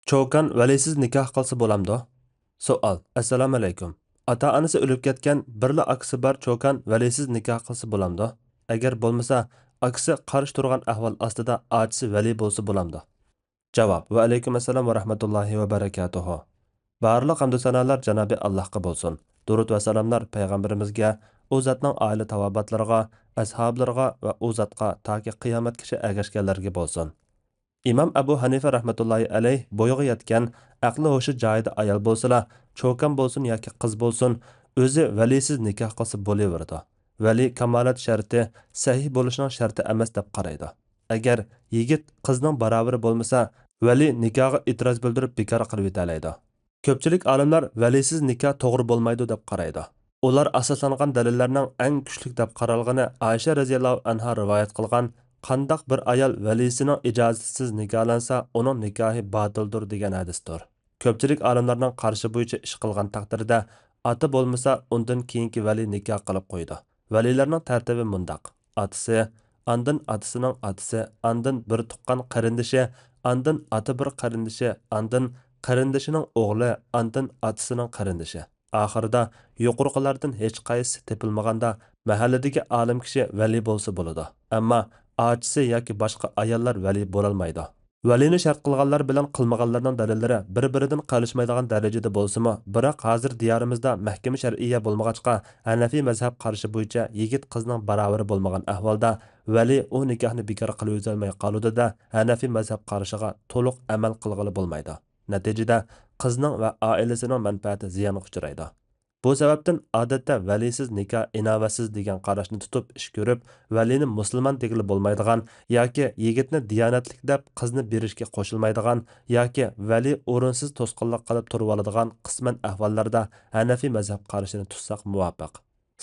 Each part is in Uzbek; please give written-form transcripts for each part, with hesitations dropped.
Cho'kan valisiz nikoh qilsa bo'lamdi? Savol. Assalomu alaykum. Ota-onasi o'lib ketgan birla akasi bor cho'kan valisiz nikoh qilsa bo'lamdi? Agar bo'lmasa, akasi qarshi turgan ahvol ostida ochisi vali bo'lsa bo'lamdi? Javob. Va alaykum assalom va rahmatullohi va barakatuhu. Barliq hamd sanolar Janobi Allohga bo'lsin. Durud va salomlar payg'ambarimizga, u zotning oila tavobatlariga, ashablariga va u zotga toki qiyomatgacha ergashganlarga bo'lsin. İmam Abu Hanife rahmetullahi aleyh boyuğa yetken, aqli hoşu joyida ayol bo'lsa, cho'kan bo'lsin yoki qiz bo'lsin, o'zi valisiz nikoh qilsa bo'laveradi. Vali kamolat sharti sahih bo'lishining sharti emas deb qaraydi. Agar yigit qizning barovari bo'lmasa, vali nikohga e'tiroz bildirib bekor qilib yetalaydi. Ko'pchilik olimlar valisiz nikoh to'g'ri bo'lmaydi deb qaraydi. Ular asoslangan dalillarning eng kuchli deb qaralgani Aisha radhiyallohu anha rivoyat qilgan qandaq bir ayol valisining ijozatisiz nikohlansa, uning nikohi botildir degan hadisdir. Ko'pchilik olimlarning qarshi bo'yicha ish qilgan taqdirda ota bo'lmasa, undan keyingi vali nikoh qilib qo'ydi. Valilarning tartibi mundaq: otasi, andin otasining otasi, andin bir tuqqan qarindishi, andin ota bir qarindishi, andin qarindishining o'g'li, andin otasining qarindishi. Oxirida yuqorqilardan hech qaysi tepilmaganda mahalladagi olim kishi vali bo'lsa bo'ladi. Ammo ochisi yoki boshqa ayollar vali bo'lolmaydi. Valini shart qilganlar bilan qilmaganlarning dalillari bir-biridan qolishmaydigan darajada bo'lsa-mu, biroq hozir diyorimizda mahkama shar'iyya bo'lmag'achqa, Hanafiy mazhab qarashi bo'yicha yigit qizning barovari bo'lmagan ahvolda vali u nikohni bekor qilib o'tolmay qoludida Hanafiy mazhab qarashiga to'liq amal qilg'ili bo'lmaydi. Natijada qizning va oilasining manfaati ziyonga uchraydi. Bu sababdan odatda valisiz nikoh inovatsiz degan qarashni tutib ish ko'rib, valini musulmon degili bo'lmaydigan yoki yigitni diyonatlik deb qizni berishga qo'shilmaydigan yoki vali o'rinsiz to'sqinlik qilib turib oladigan qisman ahvollarda Hanafiy mazhab qarashini tutsak muvofiq.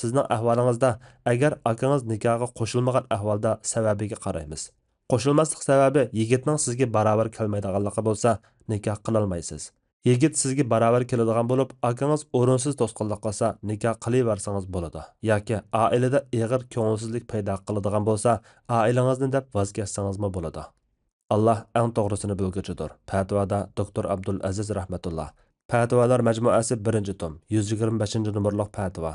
Sizning ahvolingizda agar akangiz nikohga qo'shilmagan ahvolda sababiga qaraymiz. Qo'shilmaslik sababi yigitning sizga barobar kelmaydiganligi bo'lsa, nikoh qila olmaysiz. Yigit sizga barobar keladigan bo'lib, akangiz o'rinsiz to'sqinlik qilsa, nikoh qilaversangiz bo'ladi. Yoki oilada og'ir ko'ngilsizlik paydo qiladigan bo'lsa, oilangizni deb voz kechsangizmi bo'ladi. Alloh eng to'g'risini bilguchidir. Fatvoda Dr. Abdul Aziz rahmatulloh. Fatvolar majmuasi 1-tom, 125-numurliq fatvo.